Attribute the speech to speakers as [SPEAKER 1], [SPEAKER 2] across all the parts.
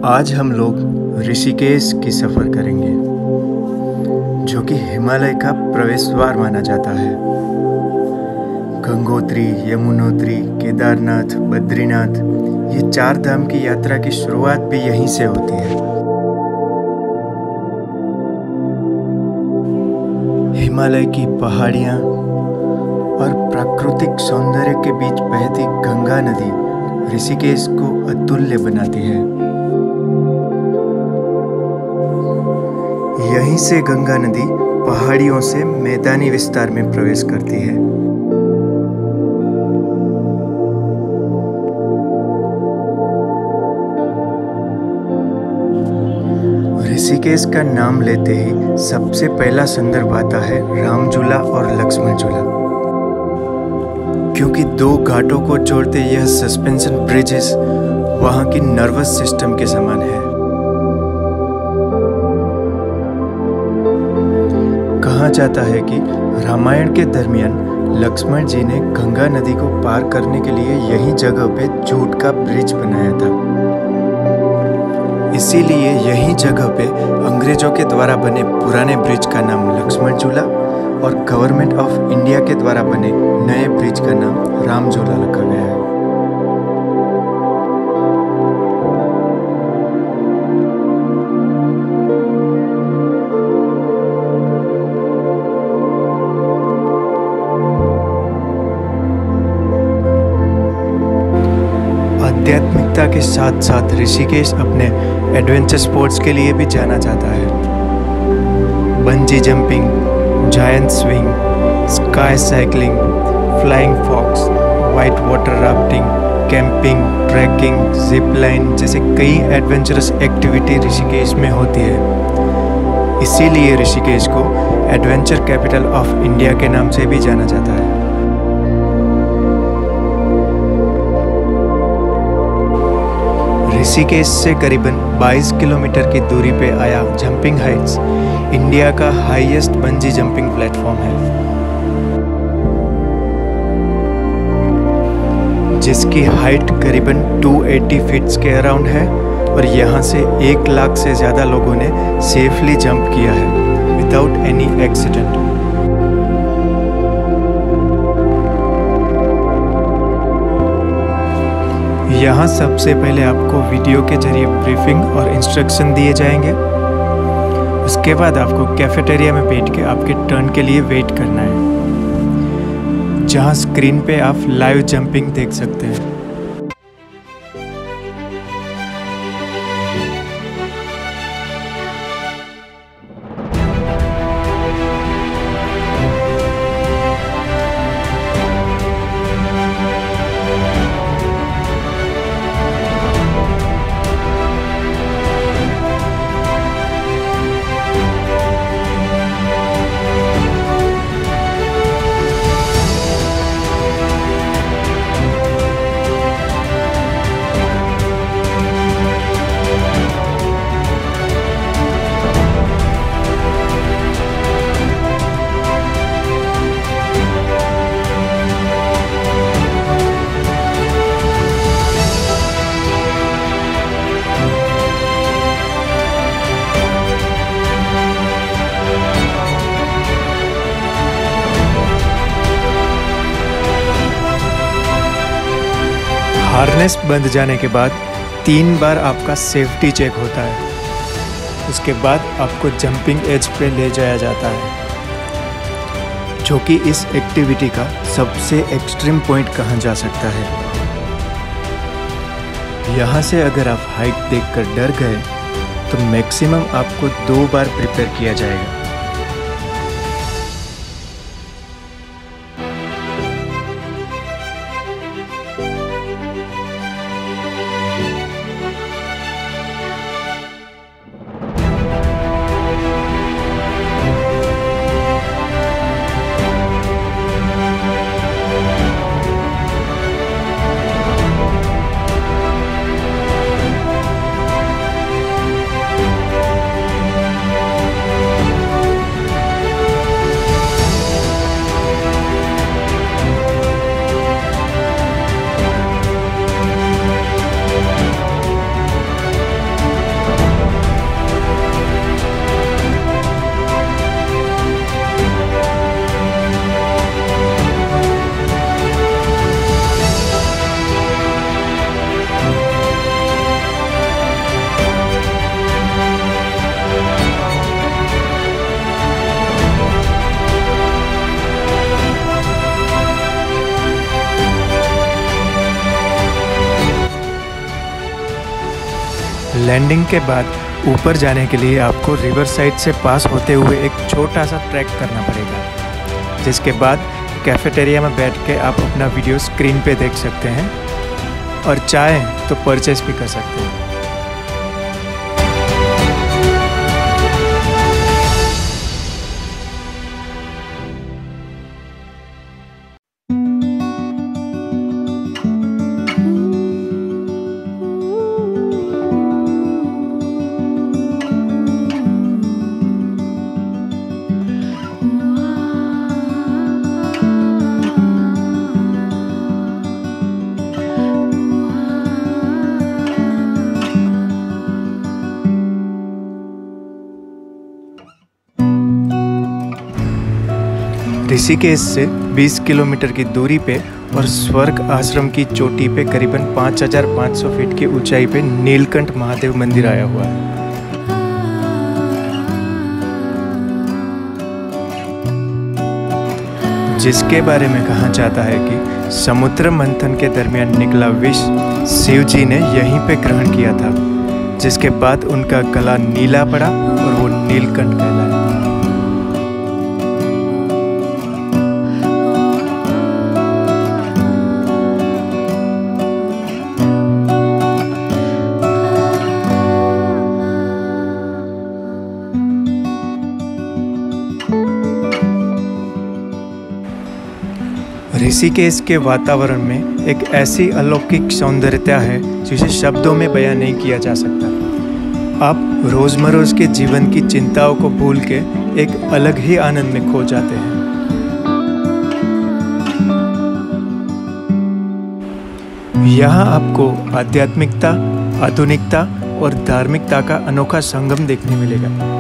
[SPEAKER 1] आज हम लोग ऋषिकेश की सफ़र करेंगे, जो कि हिमालय का प्रवेश द्वार माना जाता है। गंगोत्री, यमुनोत्री, केदारनाथ, बद्रीनाथ, ये 4 धाम की यात्रा की शुरुआत भी यहीं से होती है। हिमालय की पहाड़ियाँ और प्राकृतिक सौंदर्य के बीच बहती गंगा नदी ऋषिकेश को अतुल्य बनाती है। यहीं से गंगा नदी पहाड़ियों से मैदानी विस्तार में प्रवेश करती है। ऋषिकेश का नाम लेते ही सबसे पहला संदर्भ आता है राम झूला और लक्ष्मण झूला, क्योंकि 2 घाटों को जोड़ते यह सस्पेंशन ब्रिजेस वहां की नर्वस सिस्टम के समान है। कहा जाता है कि रामायण के दरमियान लक्ष्मण जी ने गंगा नदी को पार करने के लिए यही जगह पे जूट का ब्रिज बनाया था। इसीलिए यही जगह पे अंग्रेजों के द्वारा बने पुराने ब्रिज का नाम लक्ष्मण झूला और गवर्नमेंट ऑफ इंडिया के द्वारा बने नए ब्रिज का नाम राम झूला रखा गया है। आध्यात्मिकता के साथ साथ ऋषिकेश अपने एडवेंचर स्पोर्ट्स के लिए भी जाना जाता है। Bungee jumping, giant swing, sky cycling, flying fox, white water rafting, camping, trekking, zip line जैसे कई एडवेंचरस एक्टिविटी ऋषिकेश में होती है। इसीलिए ऋषिकेश को एडवेंचर कैपिटल ऑफ इंडिया के नाम से भी जाना जाता है। ऋषिकेश से करीबन 22 किलोमीटर की दूरी पे आया जंपिंग हाइट्स इंडिया का हाईएस्ट बंजी जंपिंग प्लेटफॉर्म है, जिसकी हाइट करीबन 280 फीट्स के अराउंड है और यहाँ से 1 लाख से ज़्यादा लोगों ने सेफली जंप किया है विदाउट एनी एक्सीडेंट। यहाँ सबसे पहले आपको वीडियो के जरिए ब्रीफिंग और इंस्ट्रक्शन दिए जाएंगे। उसके बाद आपको कैफेटेरिया में बैठ के आपके टर्न के लिए वेट करना है, जहाँ स्क्रीन पे आप लाइव जंपिंग देख सकते हैं। हार्नेस बंध जाने के बाद 3 बार आपका सेफ्टी चेक होता है। उसके बाद आपको जंपिंग एज पे ले जाया जाता है, जो कि इस एक्टिविटी का सबसे एक्सट्रीम पॉइंट कहा जा सकता है। यहाँ से अगर आप हाइट देखकर डर गए तो मैक्सिमम आपको 2 बार प्रिपेयर किया जाएगा। लैंडिंग के बाद ऊपर जाने के लिए आपको रिवर साइड से पास होते हुए एक छोटा सा ट्रैक करना पड़ेगा, जिसके बाद कैफेटेरिया में बैठ के आप अपना वीडियो स्क्रीन पे देख सकते हैं और चाहें तो परचेस भी कर सकते हैं। ऋषिकेश से 20 किलोमीटर की दूरी पे और स्वर्ग आश्रम की चोटी पे करीबन 5,500 फीट की ऊंचाई पे नीलकंठ महादेव मंदिर आया हुआ है। जिसके बारे में कहा जाता है कि समुद्र मंथन के दरमियान निकला विष शिव जी ने यहीं पे ग्रहण किया था, जिसके बाद उनका गला नीला पड़ा और वो नीलकंठ कहलाया। ऋषिकेश के वातावरण में एक ऐसी अलौकिक सौंदर्यता है जिसे शब्दों में बयां नहीं किया जा सकता। आप रोजमर्रा के जीवन की चिंताओं को भूल के एक अलग ही आनंद में खो जाते हैं। यहाँ आपको आध्यात्मिकता, आधुनिकता और धार्मिकता का अनोखा संगम देखने मिलेगा।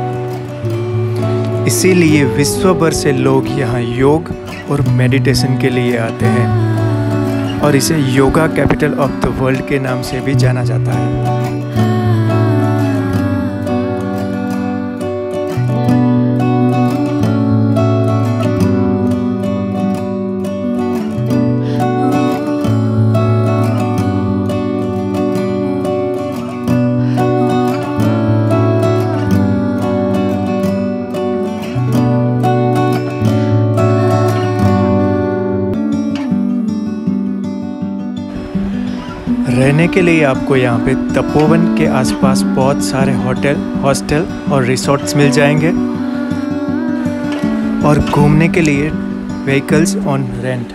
[SPEAKER 1] इसीलिए विश्व भर से लोग यहाँ योग और मेडिटेशन के लिए आते हैं और इसे yoga capital of the world के नाम से भी जाना जाता है। रहने के लिए आपको यहाँ पे तपोवन के आसपास बहुत सारे होटल, हॉस्टल और रिसोर्ट्स मिल जाएंगे और घूमने के लिए व्हीकल्स ऑन रेंट।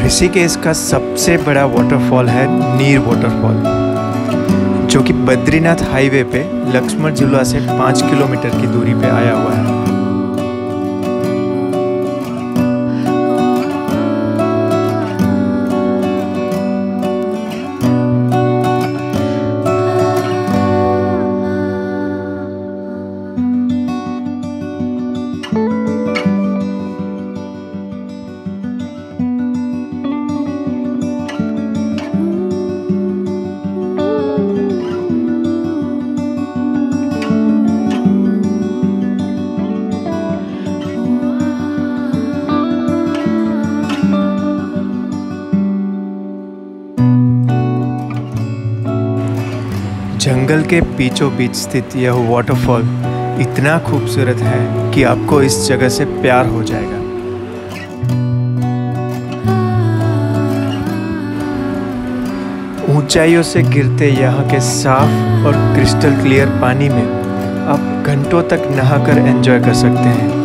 [SPEAKER 1] ऋषिकेश का सबसे बड़ा वाटरफॉल है नीर वाटरफॉल, जो कि बद्रीनाथ हाईवे पे लक्ष्मण झूला से 5 किलोमीटर की दूरी पे आया हुआ है। जंगल के बीचों बीच स्थित यह वाटरफॉल इतना खूबसूरत है कि आपको इस जगह से प्यार हो जाएगा। ऊंचाइयों से गिरते यहाँ के साफ और क्रिस्टल क्लियर पानी में आप घंटों तक नहाकर एंजॉय कर सकते हैं।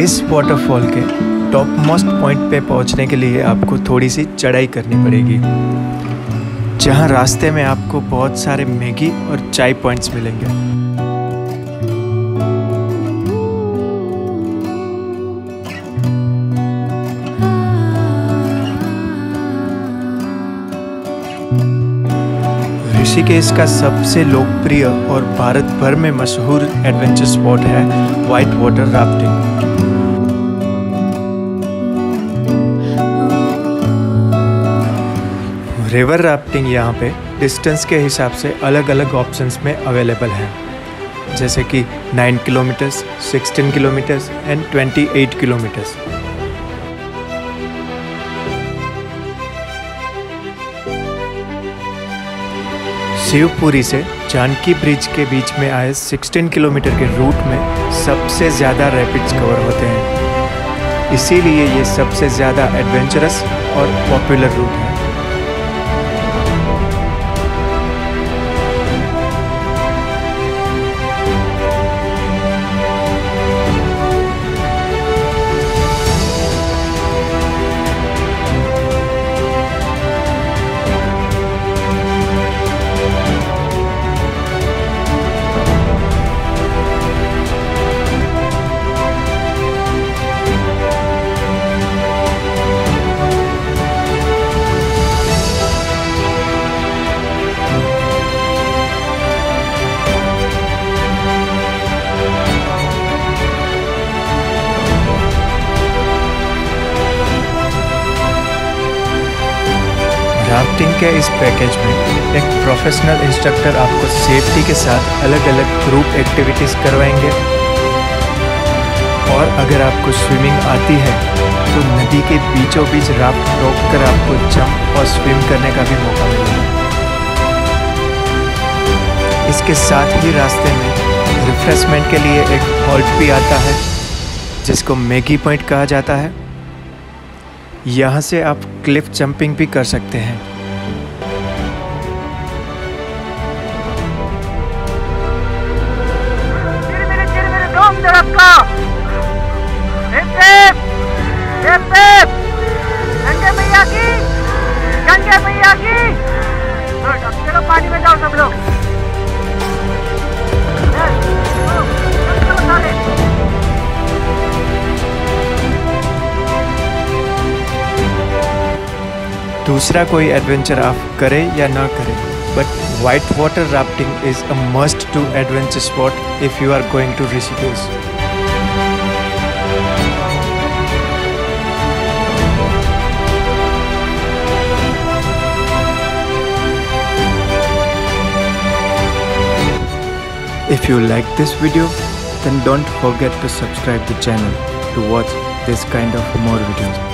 [SPEAKER 1] इस वाटरफॉल के टॉप मोस्ट पॉइंट पे पहुंचने के लिए आपको थोड़ी सी चढ़ाई करनी पड़ेगी, जहां रास्ते में आपको बहुत सारे मैगी और चाय पॉइंट्स मिलेंगे। ऋषिकेश का सबसे लोकप्रिय और भारत भर में मशहूर एडवेंचर स्पॉट है white water rafting. River rafting यहाँ पे डिस्टेंस के हिसाब से अलग अलग ऑप्शंस में अवेलेबल है, जैसे कि 9 kilometres, 16 kilometres and 28 kilometres. Shivpuri से जानकी ब्रिज के बीच में आए 16 किलोमीटर के रूट में सबसे ज़्यादा रैपिड्स कवर होते हैं, इसीलिए ये सबसे ज़्यादा एडवेंचरस और पॉपुलर रूट है। राफ्टिंग के इस पैकेज में एक प्रोफेशनल इंस्ट्रक्टर आपको सेफ्टी के साथ अलग अलग ग्रुप एक्टिविटीज़ करवाएंगे, और अगर आपको स्विमिंग आती है तो नदी के बीचों बीच राफ्ट रोककर आपको जंप और स्विम करने का भी मौका मिलेगा। इसके साथ ही रास्ते में रिफ्रेशमेंट के लिए एक हॉल्ट भी आता है, जिसको मैगी पॉइंट कहा जाता है। यहाँ से आप क्लिफ जंपिंग भी कर सकते हैं।
[SPEAKER 2] गंगे मैया की चलो पानी में जाओ सब लोग।
[SPEAKER 1] दूसरा कोई एडवेंचर आप करें या ना करें, but white water rafting is a must to adventure spot if you are going to Rishikesh. If you like this video, then don't forget to subscribe the channel to watch this kind of more videos.